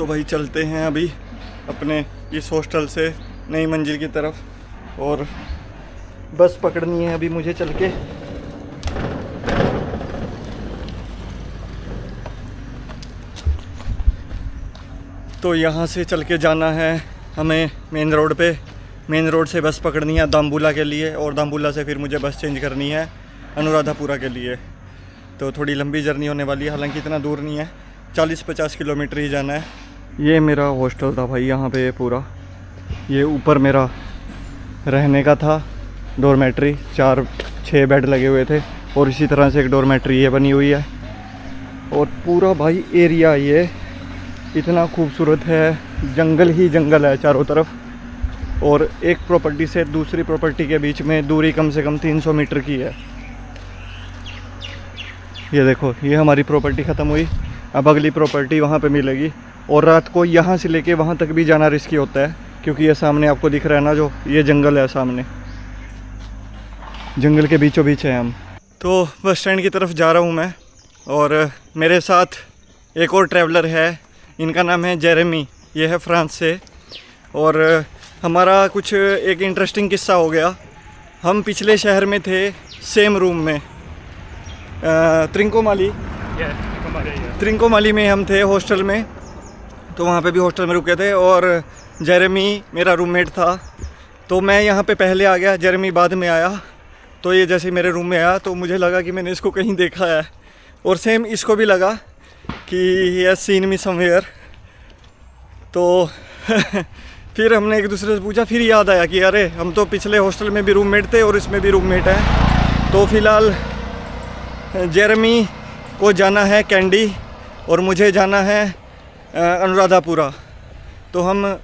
तो भाई चलते हैं अभी अपने इस हॉस्टल से नई मंजिल की तरफ और बस पकड़नी है अभी मुझे चल के। तो यहाँ से चल के जाना है हमें मेन रोड पे। मेन रोड से बस पकड़नी है दाम्बुला के लिए और दाम्बुला से फिर मुझे बस चेंज करनी है अनुराधापुरा के लिए। तो थोड़ी लंबी जर्नी होने वाली है, हालांकि इतना दूर नहीं है, 40-50 किलोमीटर ही जाना है। ये मेरा हॉस्टल था भाई यहाँ पे पूरा। ये ऊपर मेरा रहने का था डॉर्मेट्री, 4-6 बेड लगे हुए थे और इसी तरह से एक डॉर्मेट्री ये बनी हुई है। और पूरा भाई एरिया ये इतना खूबसूरत है, जंगल ही जंगल है चारों तरफ। और एक प्रॉपर्टी से दूसरी प्रॉपर्टी के बीच में दूरी कम से कम 300 मीटर की है। ये देखो, ये हमारी प्रॉपर्टी ख़त्म हुई, अब अगली प्रॉपर्टी वहाँ पे मिलेगी। और रात को यहाँ से लेके वहाँ तक भी जाना रिस्की होता है, क्योंकि ये सामने आपको दिख रहा है ना, जो ये जंगल है सामने, जंगल के बीचों बीच है हम। तो बस स्टैंड की तरफ जा रहा हूँ मैं, और मेरे साथ एक और ट्रैवलर है, इनका नाम है जेरेमी, ये है फ्रांस से। और हमारा कुछ एक इंटरेस्टिंग किस्सा हो गया। हम पिछले शहर में थे सेम रूम में, त्रिंकोमाली में हम थे हॉस्टल में। तो वहाँ पे भी हॉस्टल में रुके थे और जेरेमी मेरा रूममेट था। तो मैं यहाँ पे पहले आ गया, जेरेमी बाद में आया। तो ये जैसे मेरे रूम में आया तो मुझे लगा कि मैंने इसको कहीं देखा है, और सेम इसको भी लगा कि ये सीन मी समवेयर। तो फिर हमने एक दूसरे से पूछा, फिर याद आया कि अरे हम तो पिछले हॉस्टल में भी रूममेट थे और इसमें भी रूममेट है। तो फ़िलहाल जेरेमी को जाना है कैंडी और मुझे जाना है अनुराधापुरा। तो हम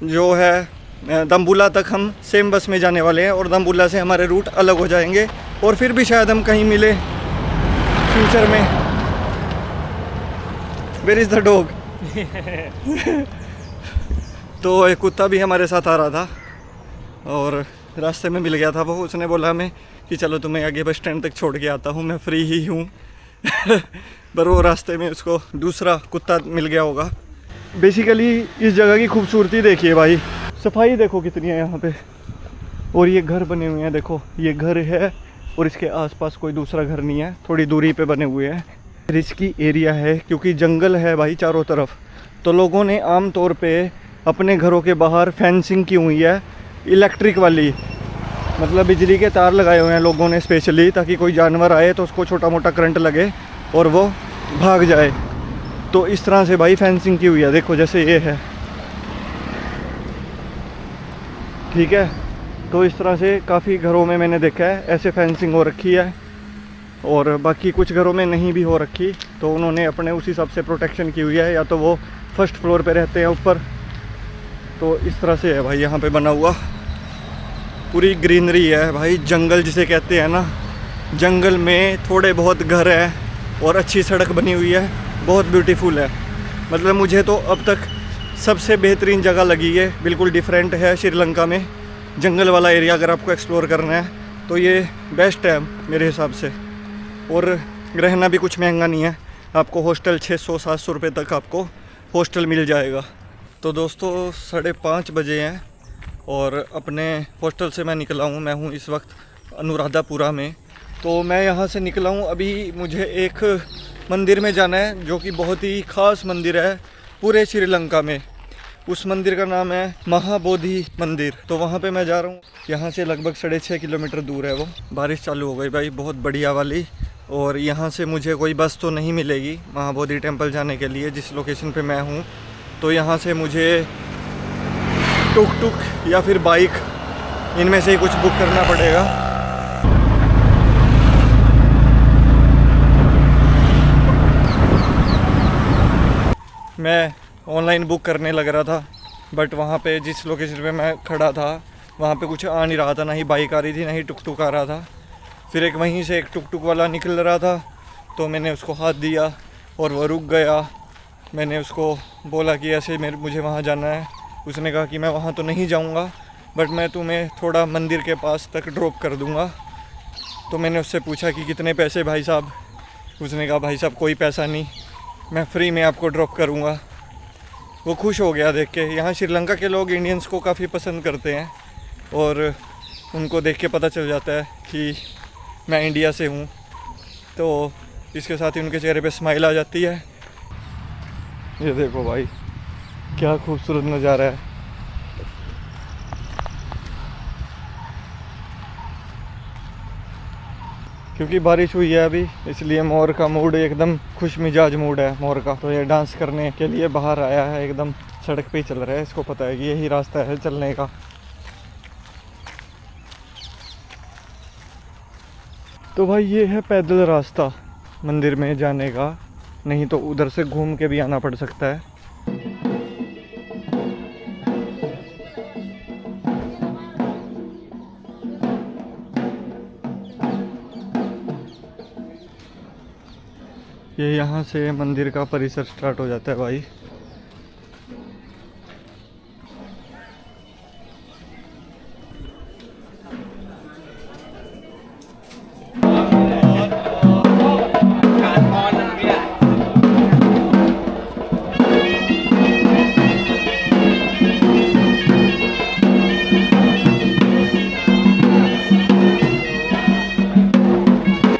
जो है दाम्बुला तक हम सेम बस में जाने वाले हैं, और दाम्बुला से हमारे रूट अलग हो जाएंगे, और फिर भी शायद हम कहीं मिले फ्यूचर में। Where is the dog? तो एक कुत्ता भी हमारे साथ आ रहा था और रास्ते में मिल गया था वो। उसने बोला हमें कि चलो तुम्हें आगे बस स्टैंड तक छोड़ के आता हूँ, मैं फ्री ही हूँ। पर वो रास्ते में उसको दूसरा कुत्ता मिल गया होगा। बेसिकली इस जगह की खूबसूरती देखिए भाई, सफाई देखो कितनी है यहाँ पे। और ये घर बने हुए हैं, देखो ये घर है और इसके आसपास कोई दूसरा घर नहीं है, थोड़ी दूरी पे बने हुए हैं। रिस्की एरिया है क्योंकि जंगल है भाई चारों तरफ। तो लोगों ने आम तौर पे अपने घरों के बाहर फेंसिंग की हुई है, इलेक्ट्रिक वाली, मतलब बिजली के तार लगाए हुए हैं लोगों ने स्पेशली, ताकि कोई जानवर आए तो उसको छोटा मोटा करंट लगे और वो भाग जाए। तो इस तरह से भाई फेंसिंग की हुई है, देखो जैसे ये है, ठीक है। तो इस तरह से काफ़ी घरों में मैंने देखा है ऐसे फेंसिंग हो रखी है, और बाकी कुछ घरों में नहीं भी हो रखी। तो उन्होंने अपने उस हिसाब से प्रोटेक्शन की हुई है, या तो वो फर्स्ट फ्लोर पे रहते हैं ऊपर। तो इस तरह से है भाई यहाँ पे बना हुआ, पूरी ग्रीनरी है भाई, जंगल जिसे कहते हैं ना। जंगल में थोड़े बहुत घर हैं और अच्छी सड़क बनी हुई है, बहुत ब्यूटीफुल है। मतलब मुझे तो अब तक सबसे बेहतरीन जगह लगी है, बिल्कुल डिफरेंट है श्रीलंका में। जंगल वाला एरिया अगर आपको एक्सप्लोर करना है तो ये बेस्ट है मेरे हिसाब से। और रहना भी कुछ महंगा नहीं है, आपको हॉस्टल 600-700 रुपये तक आपको हॉस्टल मिल जाएगा। तो दोस्तों 5:30 बजे हैं और अपने हॉस्टल से मैं निकला हूँ। मैं हूँ इस वक्त अनुराधापुरा में। तो मैं यहाँ से निकला हूँ, अभी मुझे एक मंदिर में जाना है जो कि बहुत ही ख़ास मंदिर है पूरे श्रीलंका में। उस मंदिर का नाम है महाबोधि मंदिर। तो वहाँ पे मैं जा रहा हूँ, यहाँ से लगभग 6.5 किलोमीटर दूर है वो। बारिश चालू हो गई भाई बहुत बढ़िया वाली, और यहाँ से मुझे कोई बस तो नहीं मिलेगी महाबोधि टेम्पल जाने के लिए जिस लोकेशन पे मैं हूँ। तो यहाँ से मुझे टुक टुक या फिर बाइक, इनमें से ही कुछ बुक करना पड़ेगा। मैं ऑनलाइन बुक करने लग रहा था, बट वहाँ पे जिस लोकेशन पे मैं खड़ा था वहाँ पे कुछ आ नहीं रहा था, ना ही बाइक आ रही थी ना ही टुक टुक आ रहा था। फिर एक वहीं से एक टुक टुक वाला निकल रहा था, तो मैंने उसको हाथ दिया और वह रुक गया। मैंने उसको बोला कि ऐसे मुझे वहाँ जाना है। उसने कहा कि मैं वहाँ तो नहीं जाऊँगा, बट मैं तुम्हें थोड़ा मंदिर के पास तक ड्रॉप कर दूँगा। तो मैंने उससे पूछा कि कितने पैसे भाई साहब। उसने कहा भाई साहब कोई पैसा नहीं, मैं फ्री में आपको ड्रॉप करूँगा। वो खुश हो गया देख के। यहाँ श्रीलंका के लोग इंडियंस को काफ़ी पसंद करते हैं और उनको देख के पता चल जाता है कि मैं इंडिया से हूँ, तो इसके साथ ही उनके चेहरे पे स्माइल आ जाती है। ये देखो भाई क्या खूबसूरत नज़ारा है। क्योंकि बारिश हुई है अभी, इसलिए मोर का मूड एकदम खुश मिजाज मूड है मोर का। तो ये डांस करने के लिए बाहर आया है, एकदम सड़क पे ही चल रहा है। इसको पता है कि यही रास्ता है चलने का। तो भाई ये है पैदल रास्ता मंदिर में जाने का, नहीं तो उधर से घूम के भी आना पड़ सकता है। ये यहाँ से मंदिर का परिसर स्टार्ट हो जाता है भाई।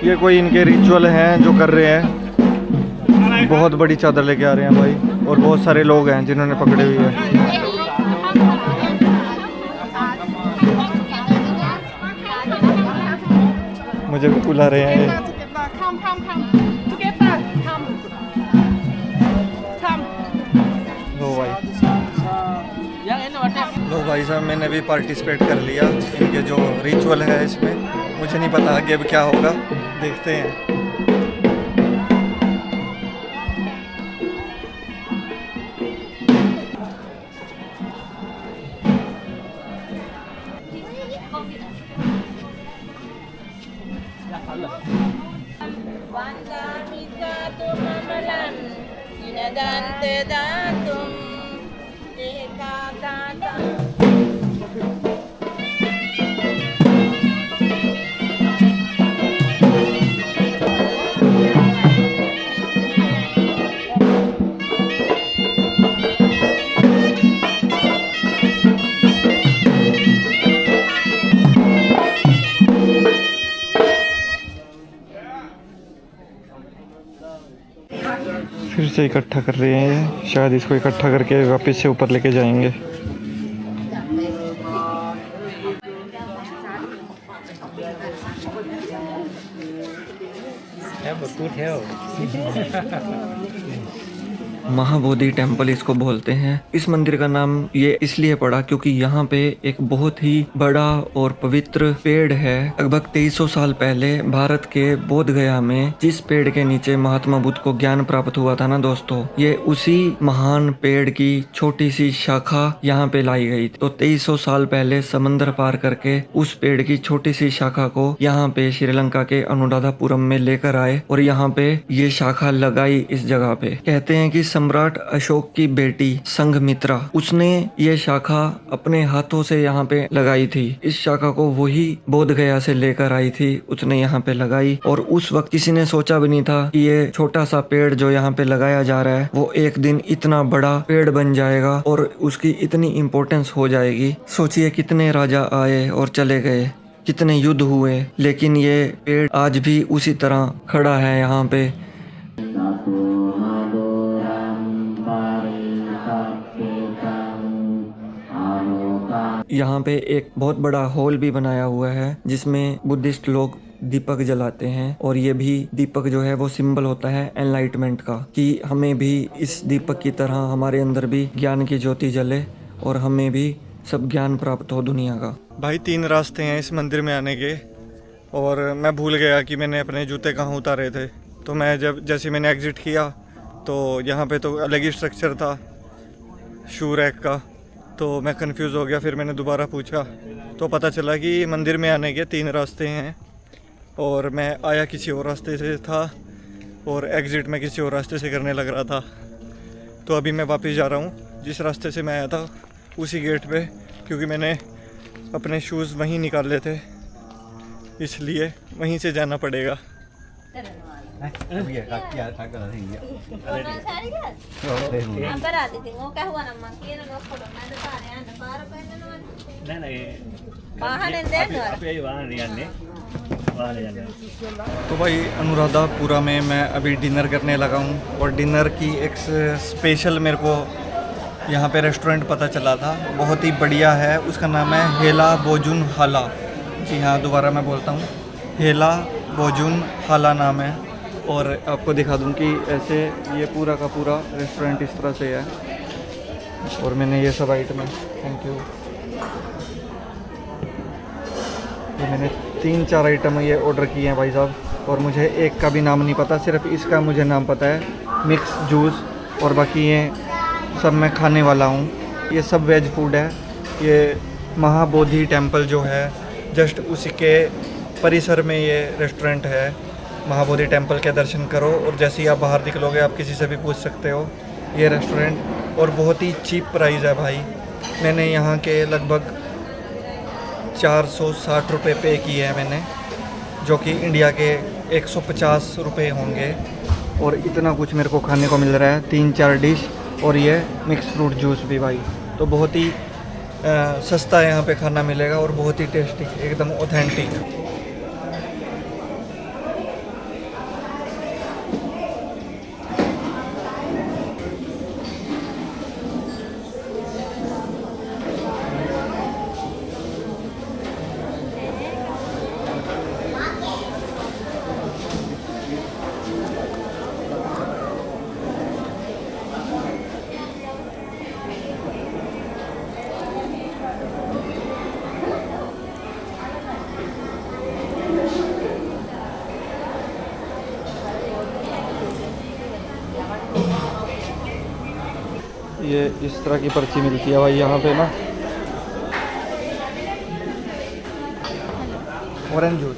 ये कोई इनके रिचुअल हैं जो कर रहे हैं। बहुत बड़ी चादर लेके आ रहे हैं भाई, और बहुत सारे लोग हैं जिन्होंने पकड़े हुए हैं। मुझे भी बुला रहे हैं ये। लो भाई साहब, मैंने भी पार्टिसिपेट कर लिया इनके जो रिचुअल है इसमें। मुझे नहीं पता आगे अब क्या होगा, देखते हैं। फिर से इकट्ठा कर रहे हैं, शायद इसको इकट्ठा करके वापस से ऊपर लेके जाएंगे। महाबोधि टेम्पल इसको बोलते हैं। इस मंदिर का नाम ये इसलिए पड़ा क्योंकि यहाँ पे एक बहुत ही बड़ा और पवित्र पेड़ है। लगभग 2300 साल पहले भारत के बोध गया में जिस पेड़ के नीचे महात्मा बुद्ध को ज्ञान प्राप्त हुआ था ना दोस्तों, ये उसी महान पेड़ की छोटी सी शाखा यहाँ पे लाई गई। तो 2300 साल पहले समंदर पार करके उस पेड़ की छोटी सी शाखा को यहाँ पे श्रीलंका के अनुराधापुरम में लेकर आए और यहाँ पे ये शाखा लगाई इस जगह पे। कहते हैं कि सम्राट अशोक की बेटी संघमित्रा, उसने ये शाखा अपने हाथों से यहाँ पे लगाई थी। इस शाखा को वही बोध गया से लेकर आई थी, उसने यहाँ पे लगाई। और उस वक्त किसी ने सोचा भी नहीं था कि ये छोटा सा पेड़ जो यहाँ पे लगाया जा रहा है वो एक दिन इतना बड़ा पेड़ बन जाएगा और उसकी इतनी इम्पोर्टेंस हो जाएगी। सोचिए कितने राजा आए और चले गए, कितने युद्ध हुए, लेकिन ये पेड़ आज भी उसी तरह खड़ा है यहाँ पे। यहाँ पे एक बहुत बड़ा हॉल भी बनाया हुआ है जिसमें बुद्धिस्ट लोग दीपक जलाते हैं, और ये भी दीपक जो है वो सिंबल होता है एनलाइटमेंट का, कि हमें भी इस दीपक की तरह हमारे अंदर भी ज्ञान की ज्योति जले और हमें भी सब ज्ञान प्राप्त हो दुनिया का। भाई 3 रास्ते हैं इस मंदिर में आने के, और मैं भूल गया कि मैंने अपने जूते कहाँ उतारे थे। तो मैं जैसे मैंने एग्ज़िट किया तो यहाँ पे तो अलग ही स्ट्रक्चर था शू रैक का, तो मैं कंफ्यूज हो गया। फिर मैंने दोबारा पूछा तो पता चला कि मंदिर में आने के 3 रास्ते हैं, और मैं आया किसी और रास्ते से था और एग्ज़िट में किसी और रास्ते से करने लग रहा था। तो अभी मैं वापस जा रहा हूँ जिस रास्ते से मैं आया था उसी गेट पे, क्योंकि मैंने अपने शूज़ वहीं निकाले थे, इसलिए वहीं से जाना पड़ेगा। Bây giờ các cái là gì vậy? Corona सारी का Rồi, đây rồi. हम करा दी थी वो क्या हुआ ना मंकी ने लोग कोरोना तो आ रहे हैं ना बाहर पहने ना नहीं नहीं बाहर ने दे दो आप यही वहाँ नहीं जाने वहाँ नहीं जाने तो भाई अनुराधापुरा में मैं अभी डिनर करने लगा हूँ और डिनर की एक स्पेशल मेरे को यहाँ पे रेस्टोरेंट पता चला था, बहुत ही बढ़िया है। उसका नाम है हेला बोजुन हाला। जी हाँ, दोबारा मैं बोलता हूँ, हेला बोजुन हाला नाम है। और आपको दिखा दूँ कि ऐसे ये पूरा का पूरा रेस्टोरेंट इस तरह से है। और मैंने ये सब आइटम है, थैंक यू। ये मैंने 3-4 आइटम ये ऑर्डर किए हैं भाई साहब, और मुझे एक का भी नाम नहीं पता, सिर्फ इसका मुझे नाम पता है, मिक्स जूस। और बाकी ये सब मैं खाने वाला हूँ। ये सब वेज फूड है। ये महाबोधि टेम्पल जो है जस्ट उसी के परिसर में ये रेस्टोरेंट है। महाबोधि टेम्पल के दर्शन करो और जैसे ही आप बाहर निकलोगे आप किसी से भी पूछ सकते हो ये रेस्टोरेंट। और बहुत ही चीप प्राइस है भाई। मैंने यहाँ के लगभग 460 रुपये पे किए हैं मैंने, जो कि इंडिया के 150 रुपये होंगे। और इतना कुछ मेरे को खाने को मिल रहा है, 3-4 डिश और ये मिक्स फ्रूट जूस भी भाई। तो बहुत ही सस्ता यहाँ पे खाना मिलेगा और बहुत ही टेस्टी, एकदम ऑथेंटिक। ये इस तरह की पर्ची मिलती है भाई यहाँ पे ना। ऑरेंज जूस,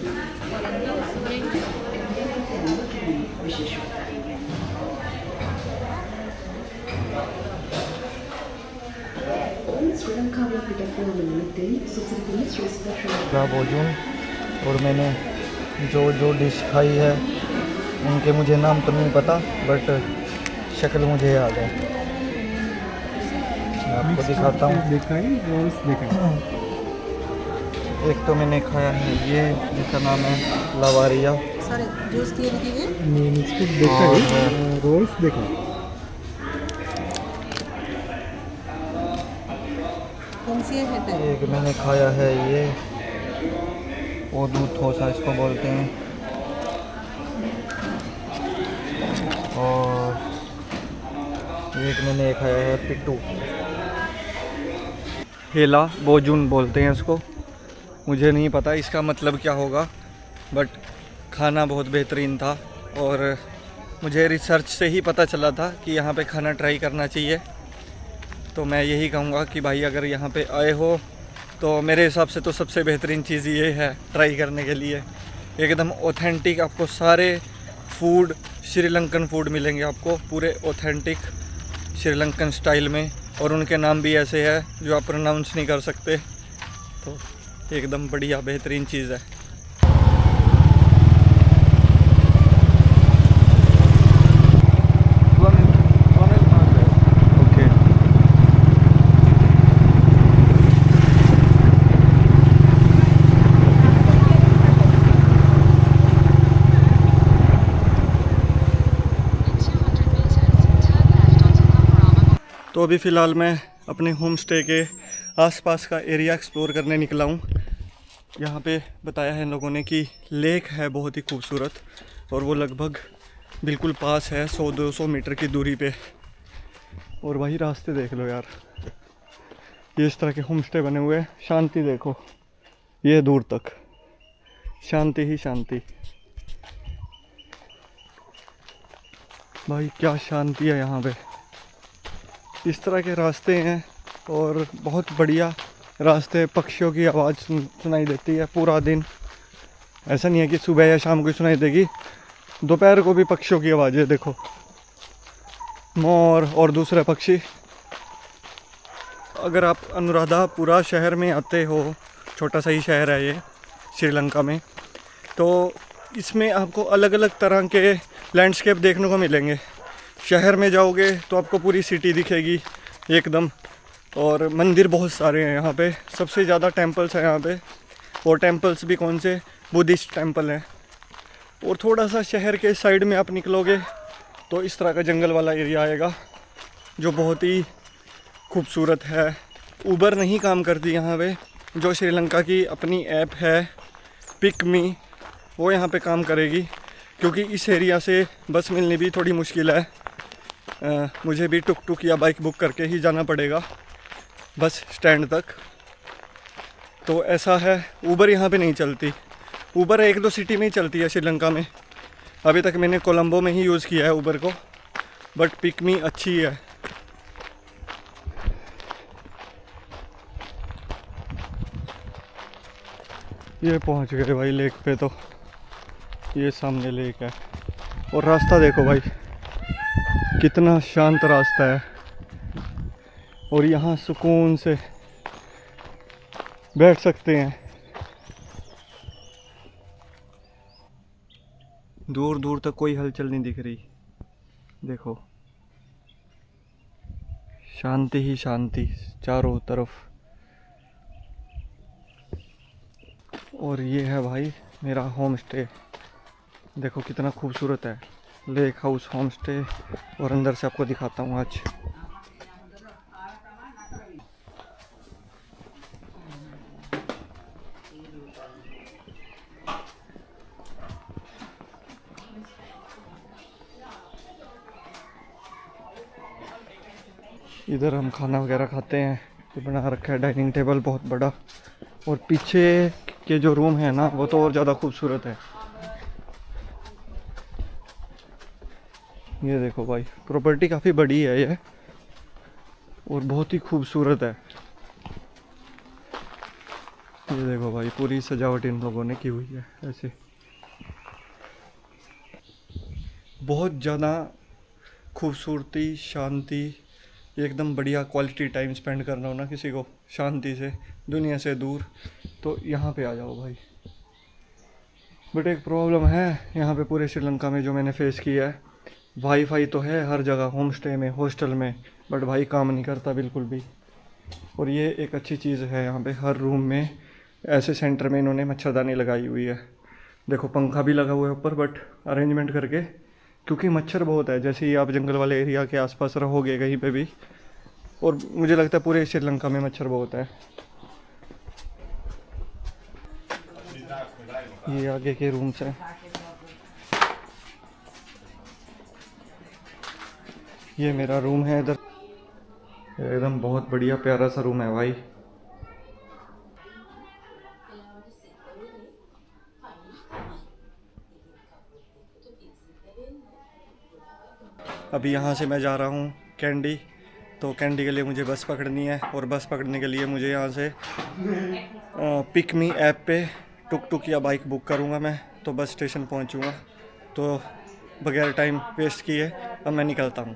भोजन। और मैंने जो जो डिश खाई है उनके मुझे नाम तो नहीं पता, बट शक्ल मुझे याद है। मैं आपको दिखाता हूँ। एक तो मैंने खाया है ये, जिसका नाम है लवारिया। सर जूस की लिखिए रोल्स देखो। कौन सी है एक मैंने खाया है ये वो दूध थोसा इसको बोलते हैं। और एक मैंने खाया है पिट्टू, हेला बोजुन बोलते हैं इसको। मुझे नहीं पता इसका मतलब क्या होगा, बट खाना बहुत बेहतरीन था। और मुझे रिसर्च से ही पता चला था कि यहाँ पे खाना ट्राई करना चाहिए। तो मैं यही कहूँगा कि भाई अगर यहाँ पे आए हो तो मेरे हिसाब से तो सबसे बेहतरीन चीज़ ये है ट्राई करने के लिए। एकदम ऑथेंटिक आपको सारे फूड, श्रीलंकन फूड मिलेंगे आपको, पूरे ऑथेंटिक श्रीलंकन स्टाइल में। और उनके नाम भी ऐसे है जो आप प्रोनाउंस नहीं कर सकते। तो एकदम बढ़िया बेहतरीन चीज़ है। तो अभी फ़िलहाल मैं अपने होम स्टे के आसपास का एरिया एक्सप्लोर करने निकला हूँ। यहाँ पे बताया है इन लोगों ने कि लेक है बहुत ही खूबसूरत, और वो लगभग बिल्कुल पास है 100-200 मीटर की दूरी पे। और वही रास्ते देख लो यार, ये इस तरह के होम स्टे बने हुए हैं। शांति देखो, ये दूर तक शांति ही शांति। भाई क्या शांति है यहाँ पे। इस तरह के रास्ते हैं और बहुत बढ़िया रास्ते। पक्षियों की आवाज़ सुनाई देती है पूरा दिन। ऐसा नहीं है कि सुबह या शाम को सुनाई देगी, दोपहर को भी पक्षियों की आवाज़ें देखो, मोर और दूसरे पक्षी। अगर आप अनुराधापुरा शहर में आते हो, छोटा सा ही शहर है ये श्रीलंका में, तो इसमें आपको अलग अलग तरह के लैंडस्केप देखने को मिलेंगे। शहर में जाओगे तो आपको पूरी सिटी दिखेगी एकदम, और मंदिर बहुत सारे हैं यहाँ पे। सबसे ज़्यादा टेम्पल्स हैं यहाँ पे, और टेम्पल्स भी कौन से, बुद्धिस्ट टेम्पल हैं। और थोड़ा सा शहर के साइड में आप निकलोगे तो इस तरह का जंगल वाला एरिया आएगा जो बहुत ही खूबसूरत है। उबर नहीं काम करती यहाँ पे। जो श्रीलंका की अपनी ऐप है पिक मी, वो यहाँ पे काम करेगी, क्योंकि इस एरिया से बस मिलनी भी थोड़ी मुश्किल है। मुझे भी टुक टुक या बाइक बुक करके ही जाना पड़ेगा बस स्टैंड तक। तो ऐसा है, उबर यहाँ पे नहीं चलती। उबर 1-2 सिटी में ही चलती है श्रीलंका में। अभी तक मैंने कोलंबो में ही यूज़ किया है उबर को, बट पिक मी अच्छी है। ये पहुंच गए भाई लेक पे। तो ये सामने लेक है, और रास्ता देखो भाई कितना शांत रास्ता है, और यहाँ सुकून से बैठ सकते हैं। दूर दूर तक कोई हलचल नहीं दिख रही, देखो शांति ही शांति चारों तरफ। और ये है भाई मेरा होम स्टे, देखो कितना खूबसूरत है, लेक हाउस होम स्टे। और अंदर से आपको दिखाता हूँ आज। इधर हम खाना वगैरह खाते हैं, ये बना रखा है डाइनिंग टेबल बहुत बड़ा। और पीछे के जो रूम है ना वो तो और ज़्यादा खूबसूरत है। ये देखो भाई प्रॉपर्टी काफ़ी बड़ी है ये, और बहुत ही खूबसूरत है। ये देखो भाई पूरी सजावट इन लोगों ने की हुई है ऐसे, बहुत ज़्यादा खूबसूरती, शांति, एकदम बढ़िया। क्वालिटी टाइम स्पेंड करना हो ना किसी को शांति से, दुनिया से दूर, तो यहाँ पे आ जाओ भाई। बट एक प्रॉब्लम है यहाँ पे पूरे श्रीलंका में जो मैंने फेस किया है, वाईफाई तो है हर जगह, होम स्टे में, हॉस्टल में, बट भाई काम नहीं करता बिल्कुल भी। और ये एक अच्छी चीज़ है, यहाँ पे हर रूम में ऐसे सेंटर में इन्होंने मच्छरदानी लगाई हुई है। देखो पंखा भी लगा हुआ है ऊपर, बट अरेंजमेंट करके, क्योंकि मच्छर बहुत है। जैसे ही आप जंगल वाले एरिया के आसपास रहोगे कहीं पे भी, और मुझे लगता है पूरे श्रीलंका में मच्छर बहुत है। ये आगे के रूम्स हैं, ये मेरा रूम है इधर, एकदम बहुत बढ़िया प्यारा सा रूम है भाई। अभी यहाँ से मैं जा रहा हूँ कैंडी, तो कैंडी के लिए मुझे बस पकड़नी है, और बस पकड़ने के लिए मुझे यहाँ से पिक मी ऐप पे टुक टुक या बाइक बुक करूँगा मैं, तो बस स्टेशन पहुँचूँगा। तो बगैर टाइम वेस्ट किए अब मैं निकलता हूँ।